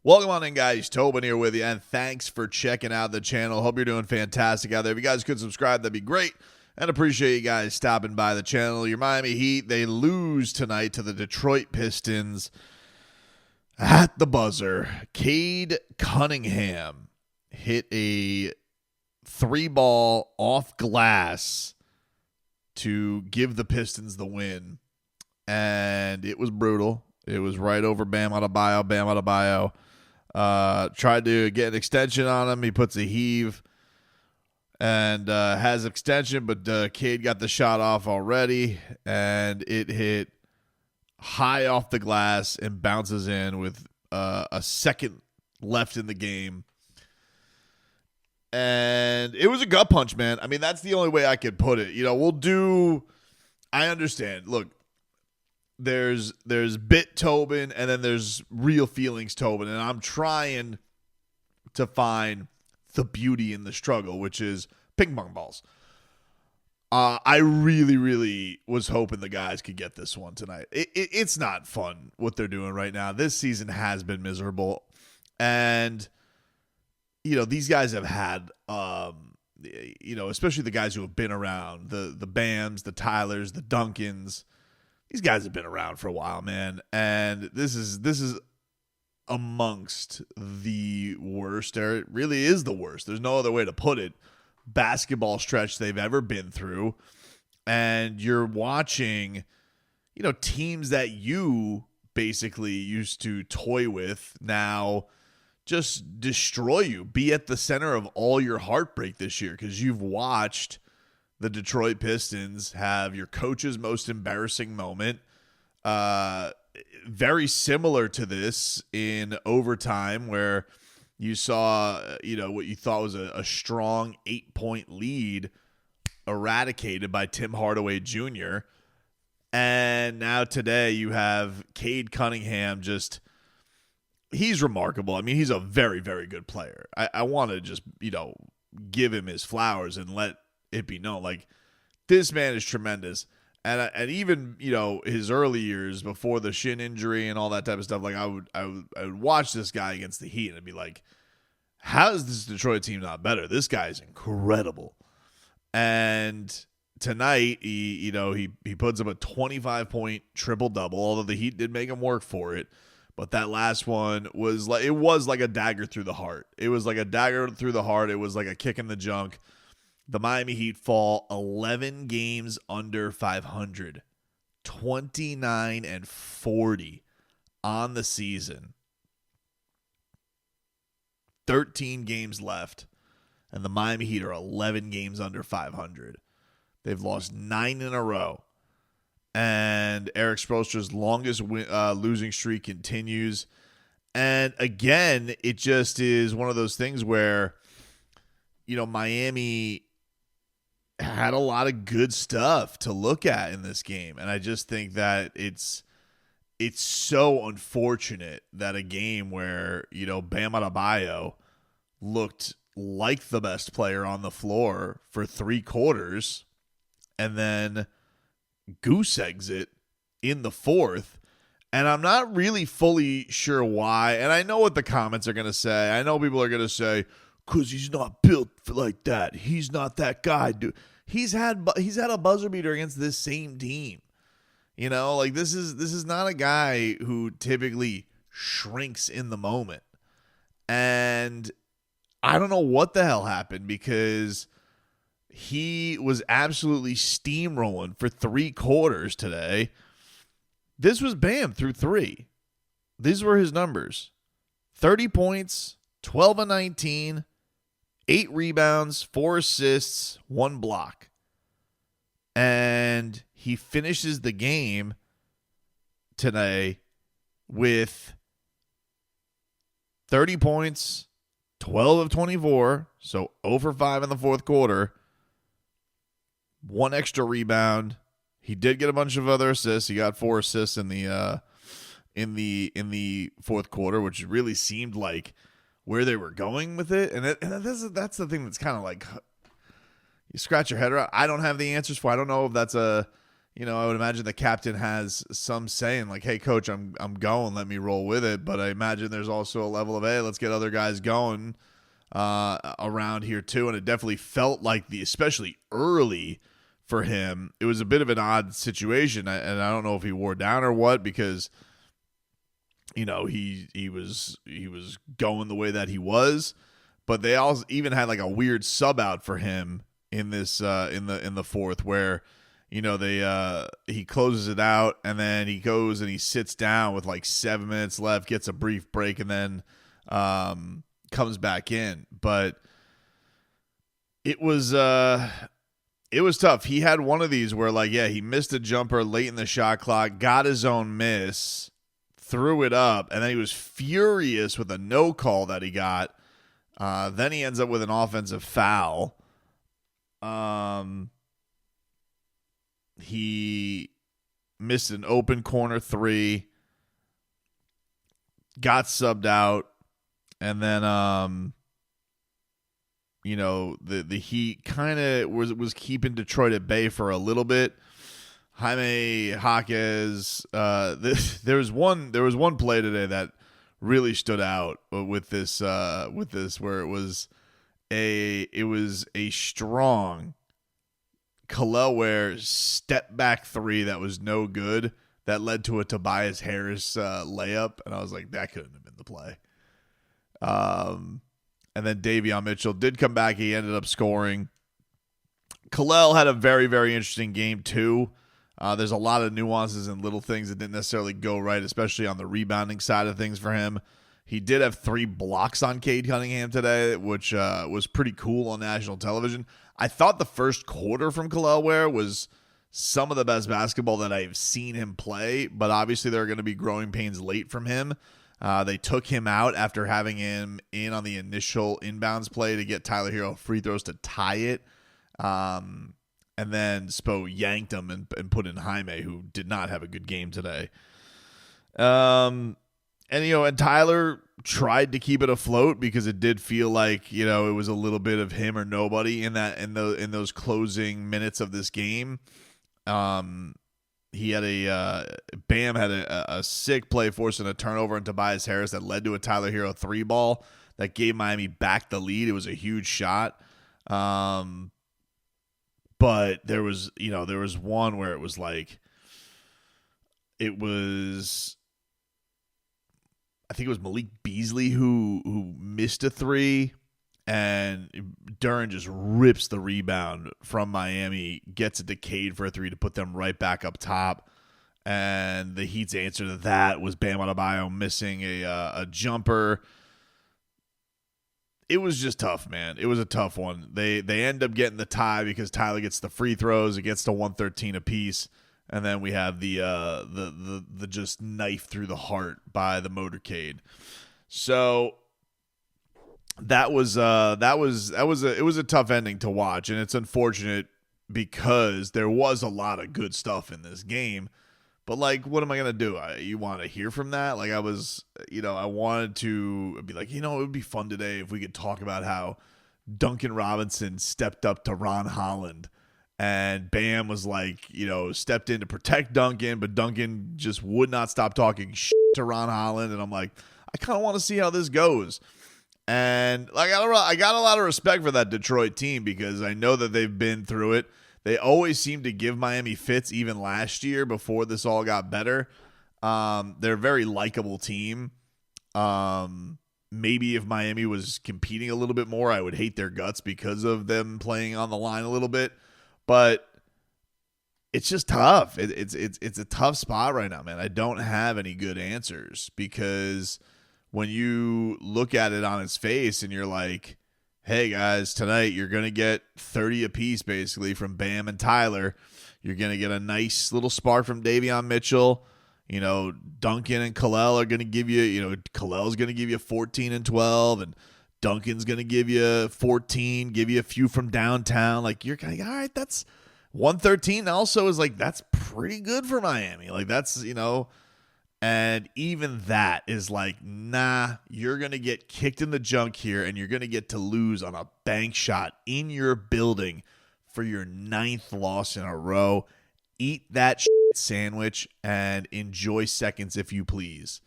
Welcome on in, guys. Tobin here with you, and thanks for checking out the channel. Hope you're doing fantastic out there. If you guys could subscribe, that'd be great, and appreciate you guys stopping by the channel. Your Miami Heat, they lose tonight to the Detroit Pistons at the buzzer. Cade Cunningham hit a 3-ball off glass to give the Pistons the win, and it was brutal. It was right over Bam Adebayo. Tried to get an extension on him. He puts a heave and has extension, but Cade got the shot off already, and it hit high off the glass and bounces in with a second left in the game. And it was a gut punch, man. I mean, that's the only way I could put it. I understand. Look, there's bit Tobin, and then there's real feelings Tobin, and I'm trying to find the beauty in the struggle, which is ping pong balls. I really, really was hoping the guys could get this one tonight. It's not fun what they're doing right now. This season has been miserable, and these guys have had, especially the guys who have been around, the Bams, the Tylers, the Duncans. These guys have been around for a while, man, and this is amongst the worst, or it really is the worst. There's no other way to put it. Basketball stretch they've ever been through, and you're watching, teams that you basically used to toy with now just destroy you, be at the center of all your heartbreak this year, because you've watched the Detroit Pistons have your coach's most embarrassing moment. Very similar to this in overtime, where you saw, what you thought was a strong 8-point lead eradicated by Tim Hardaway Jr. And now today you have Cade Cunningham. He's remarkable. I mean, he's a very, very good player. I want to just, give him his flowers and let it be known, like, this man is tremendous. And even his early years before the shin injury and all that type of stuff, like I would watch this guy against the Heat and I'd be like, how is this Detroit team not better? This guy is incredible. And tonight he puts up a 25-point triple double, although the Heat did make him work for it. But that last one was like a dagger through the heart. It was like a dagger through the heart. It was like a kick in the junk. The Miami Heat fall 11 games under 500, 29-40 on the season. 13 games left, and the Miami Heat are 11 games under 500. They've lost 9 in a row, and Eric Spoelstra's longest losing streak continues. And again, it just is one of those things where, Miami had a lot of good stuff to look at in this game. And I just think that it's so unfortunate that a game where, Bam Adebayo looked like the best player on the floor for 3 quarters and then goose eggs it in the fourth. And I'm not really fully sure why. And I know what the comments are going to say. I know people are going to say, because he's not built like that. He's not that guy, dude. He's had a buzzer beater against this same team. This is not a guy who typically shrinks in the moment. And I don't know what the hell happened, because he was absolutely steamrolling for 3 quarters today. This was Bam through 3. These were his numbers. 30 points, 12 and 19, 8 rebounds, 4 assists, 1 block. And he finishes the game today with 30 points, 12 of 24, so 0 for 5 in the fourth quarter, 1 extra rebound. He did get a bunch of other assists. He got 4 assists in the fourth quarter, which really seemed like where they were going with it. And that's the thing that's kind of like, you scratch your head around. I don't have the answers for. I don't know if that's a I would imagine the captain has some saying like, "Hey, coach, I'm going. Let me roll with it." But I imagine there's also a level of, "Hey, let's get other guys going around here too." And it definitely felt like especially early for him, it was a bit of an odd situation, and I don't know if he wore down or what, because he was going the way that he was, but they also even had like a weird sub out for him in this in the fourth, where he closes it out, and then he goes and he sits down with like 7 minutes left, gets a brief break, and then comes back in. But it was tough. He had one of these where he missed a jumper late in the shot clock, got his own miss, threw it up, and then he was furious with a no call that he got. Then he ends up with an offensive foul. He missed an open corner three, got subbed out, and then the Heat kind of was keeping Detroit at bay for a little bit. Jaime Jaquez, there was one play today that really stood out with this where it was a strong Khalil Ware step back three that was no good, that led to a Tobias Harris layup, and I was like, that couldn't have been the play. And then Davion Mitchell did come back. He ended up scoring. Khalil had a very, very interesting game too. There's a lot of nuances and little things that didn't necessarily go right, especially on the rebounding side of things for him. He did have 3 blocks on Cade Cunningham today, which was pretty cool on national television. I thought the first quarter from Khalil Ware was some of the best basketball that I've seen him play, but obviously there are going to be growing pains late from him. They took him out after having him in on the initial inbounds play to get Tyler Hero free throws to tie it. And then Spo yanked him and put in Jaime, who did not have a good game today. And Tyler tried to keep it afloat because it did feel like, it was a little bit of him or nobody in those closing minutes of this game. He had Bam had a sick play forcing a turnover on Tobias Harris that led to a Tyler Hero 3 ball that gave Miami back the lead. It was a huge shot. But there was one where it was I think it was Malik Beasley who missed a 3, and Duren just rips the rebound from Miami, gets it to Cade for a 3 to put them right back up top. And the Heat's answer to that was Bam Adebayo missing a jumper. It was just tough, man. It was a tough one. They end up getting the tie because Tyler gets the free throws. It gets to 113 apiece. And then we have the just knife through the heart by the motorcade. So it was a tough ending to watch, and it's unfortunate because there was a lot of good stuff in this game. But what am I gonna do? You want to hear from that? I wanted to be it would be fun today if we could talk about how Duncan Robinson stepped up to Ron Holland. And Bam was stepped in to protect Duncan, but Duncan just would not stop talking shit to Ron Holland. And I'm like, I kind of want to see how this goes. And I got a lot of respect for that Detroit team because I know that they've been through it. They always seem to give Miami fits, even last year before this all got better. They're a very likable team. Maybe if Miami was competing a little bit more, I would hate their guts because of them playing on the line a little bit. But it's just tough. It's a tough spot right now, man. I don't have any good answers because when you look at it on its face and you're like, hey, guys, tonight you're going to get 30 apiece basically from Bam and Tyler. You're going to get a nice little spark from Davion Mitchell. Duncan and Khalil are going to give you, Khalil's going to give you 14 and 12, and Duncan's going to give you 14, give you a few from downtown. You're kind of, all right, that's 113 also is that's pretty good for Miami. That's, and even that is nah, you're going to get kicked in the junk here, and you're going to get to lose on a bank shot in your building for your 9th loss in a row. eat that sandwich and enjoy seconds if you please.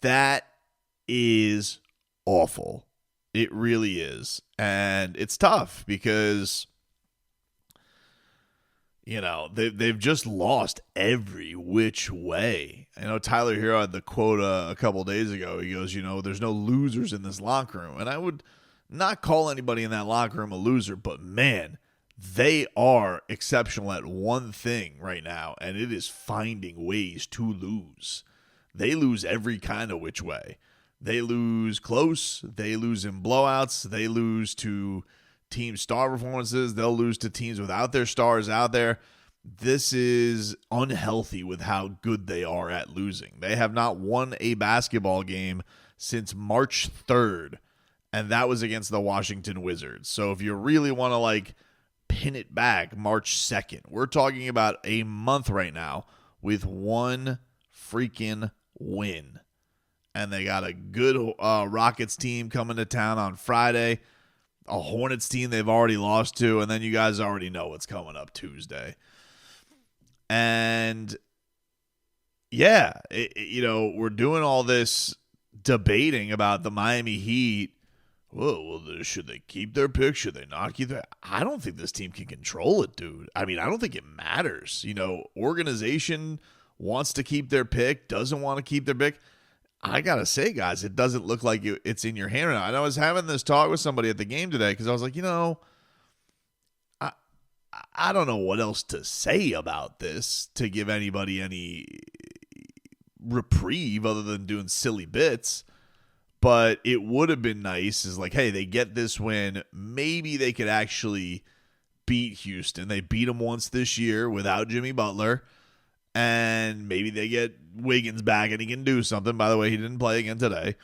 That is awful. It really is. And it's tough because, they've just lost every which way. I know Tyler Hero had the quote a couple days ago. He goes, there's no losers in this locker room. And I would not call anybody in that locker room a loser, but man, they are exceptional at one thing right now, and it is finding ways to lose. They lose every kind of which way. They lose close. They lose in blowouts. They lose to team star performances. They'll lose to teams without their stars out there. This is unhealthy with how good they are at losing. They have not won a basketball game since March 3rd, and that was against the Washington Wizards. So if you really want to pin it back, March 2nd, we're talking about a month right now with one freaking win. And they got a good Rockets team coming to town on Friday, a Hornets team they've already lost to, and then you guys already know what's coming up Tuesday. And yeah, we're doing all this debating about the Miami Heat. Well, should they keep their pick? Should they not keep their? I don't think this team can control it, dude. I mean, I don't think it matters. Organization wants to keep their pick, doesn't want to keep their pick. I got to say, guys, it doesn't look like it's in your hand right now. And I was having this talk with somebody at the game today because I was like, I don't know what else to say about this to give anybody any reprieve other than doing silly bits. But it would have been nice hey, they get this win. Maybe they could actually beat Houston. They beat them once this year without Jimmy Butler. And maybe they get Wiggins back and he can do something. By the way, he didn't play again today.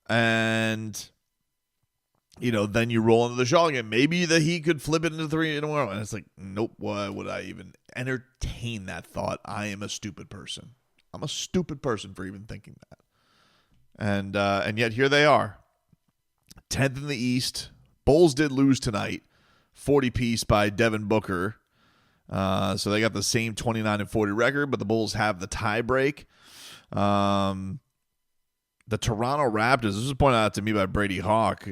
And, then you roll into the Shaw game. Maybe he could flip it into 3 in a row. And it's like, nope, why would I even entertain that thought? I am a stupid person. I'm a stupid person for even thinking that. And yet here they are. 10th in the East. Bulls did lose tonight. 40-piece by Devin Booker. So they got the same 29-40 record, but the Bulls have the tie break. The Toronto Raptors, this was pointed out to me by Brady Hawk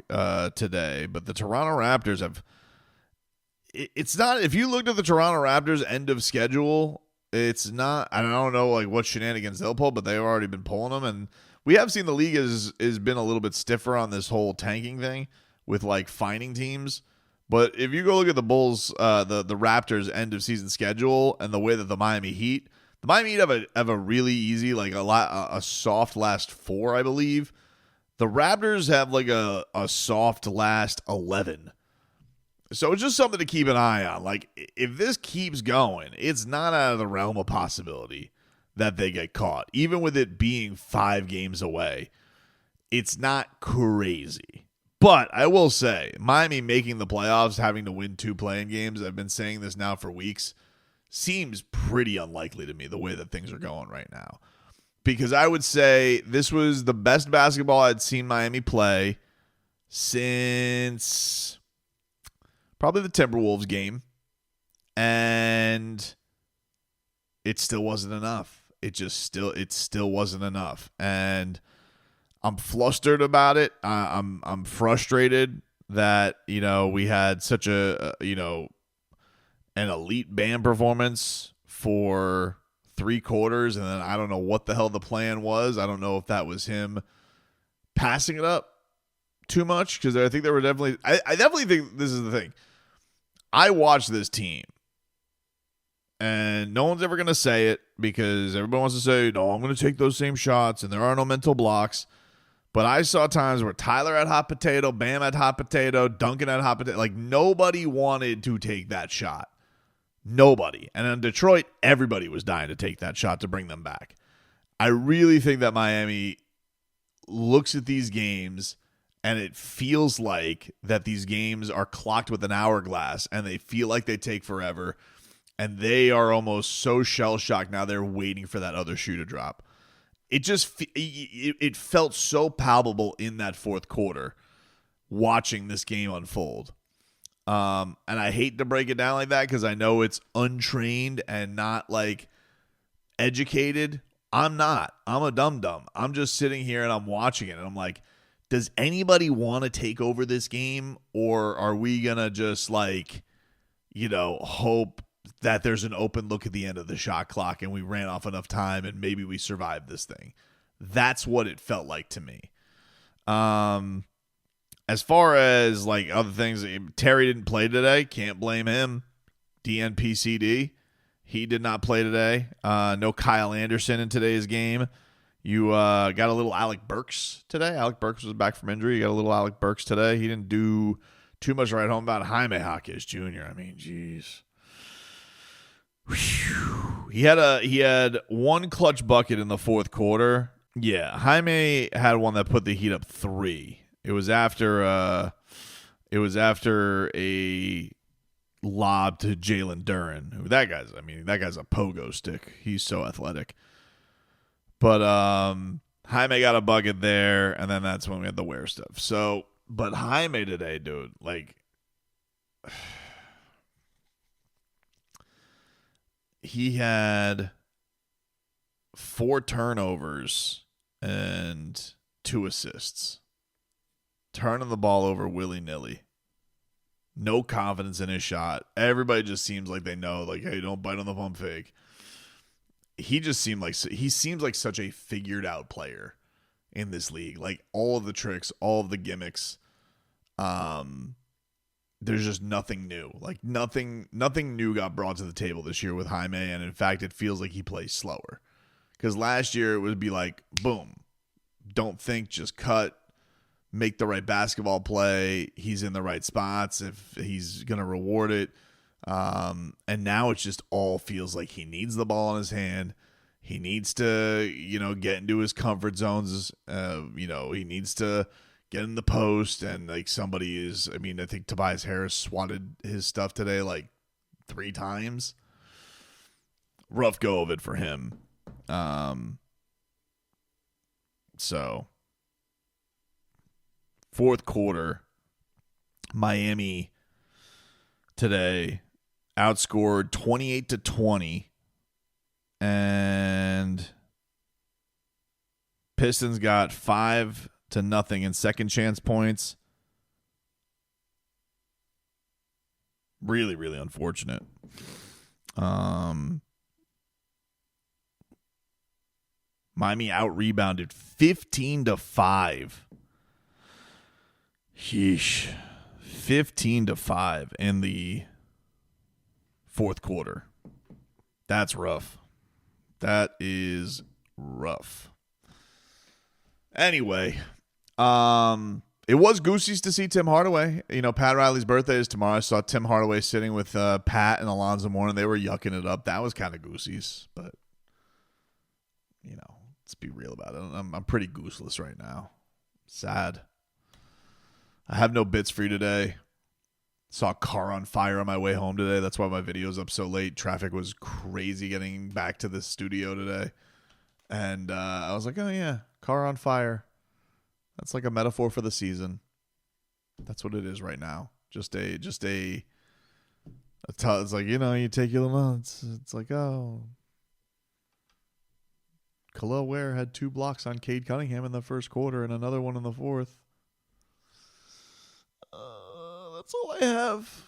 today, but the Toronto Raptors have, it's not, if you looked at the Toronto Raptors end of schedule, it's not, I don't know what shenanigans they'll pull, but they've already been pulling them. And we have seen the league has been a little bit stiffer on this whole tanking thing with finding teams. But if you go look at the Bulls, the Raptors end of season schedule and the way that the Miami Heat have a really easy, a soft last 4, I believe. The Raptors have a soft last 11. So it's just something to keep an eye on. If this keeps going, it's not out of the realm of possibility that they get caught. Even with it being 5 games away, it's not crazy. But I will say, Miami making the playoffs, having to win 2 play-in games, I've been saying this now for weeks, seems pretty unlikely to me the way that things are going right now. Because I would say this was the best basketball I'd seen Miami play since probably the Timberwolves game. And it still wasn't enough. It still wasn't enough. And I'm flustered about it. I'm frustrated that, we had such an elite band performance for 3 quarters, and then I don't know what the hell the plan was. I don't know if that was him passing it up too much, because I think there were definitely – I definitely think this is the thing. I watched this team, and no one's ever going to say it because everybody wants to say, no, I'm going to take those same shots, and there are no mental blocks. But I saw times where Tyler had hot potato, Bam had hot potato, Duncan had hot potato. Nobody wanted to take that shot. Nobody. And in Detroit, everybody was dying to take that shot to bring them back. I really think that Miami looks at these games and it feels like that these games are clocked with an hourglass and they feel like they take forever. And they are almost so shell-shocked now they're waiting for that other shoe to drop. It felt so palpable in that fourth quarter watching this game unfold. And I hate to break it down like that because I know it's untrained and not like educated. I'm not. I'm a dum-dum. I'm just sitting here and I'm watching it and I'm like, does anybody want to take over this game, or are we going to just like, hope that there's an open look at the end of the shot clock and we ran off enough time and maybe we survived this thing? That's what it felt like to me. As far as like other things, Terry didn't play today. Can't blame him. DNPCD. He did not play today. No Kyle Anderson in today's game. You got a little Alec Burks today. Alec Burks was back from injury. You got a little Alec Burks today. He didn't do too much right home about Jaime Jaquez Jr. I mean, jeez. He had one clutch bucket in the fourth quarter. Yeah, Jaime had one that put the Heat up 3. It was after a lob to Jalen Duren. That guy's a pogo stick. He's so athletic. But Jaime got a bucket there, and then that's when we had the Ware stuff. So, but Jaime today, dude, like he had 4 turnovers and 2 assists. Turning the ball over willy-nilly. No confidence in his shot. Everybody just seems like they know, like, hey, don't bite on the pump fake. He seems like such a figured out player in this league. Like all of the tricks, all of the gimmicks. There's just nothing new. Like nothing new got brought to the table this year with Jaime, and in fact, it feels like he plays slower. Because last year it would be like, boom, don't think, just cut, make the right basketball play. He's in the right spots if he's gonna reward it. And now it just all feels like he needs the ball in his hand. He needs to, get into his comfort zones. He needs to get in the post, and like I think Tobias Harris swatted his stuff today like 3 times. Rough go of it for him. So fourth quarter, Miami today outscored 28-20, and Pistons got 5-0 in second chance points. Really, really unfortunate. Miami out-rebounded 15-5. Sheesh. 15-5 in the fourth quarter. That's rough. That is rough. Anyway, it was Goosey's to see Tim Hardaway. Pat Riley's birthday is tomorrow. I saw Tim Hardaway sitting with Pat and Alonzo Mourning. They were yucking it up. That was kind of Goosey's, but let's be real about it. I'm pretty gooseless right now. Sad. I have no bits for you today. Saw a car on fire on my way home today. That's why my video's up so late. Traffic was crazy getting back to the studio today. And I was like, oh, yeah, car on fire. That's like a metaphor for the season. That's what it is right now. It's like, you take your little, it's like, oh. Khalil Ware had 2 blocks on Cade Cunningham in the first quarter and another one in the fourth. That's all I have.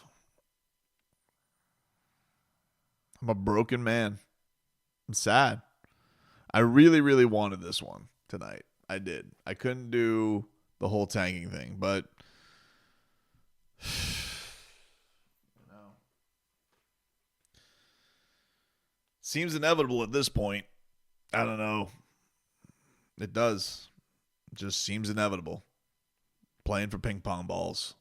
I'm a broken man. I'm sad. I really, really wanted this one tonight. I did. I couldn't do the whole tanking thing, but seems inevitable at this point. I don't know. It does. It just seems inevitable. Playing for ping pong balls.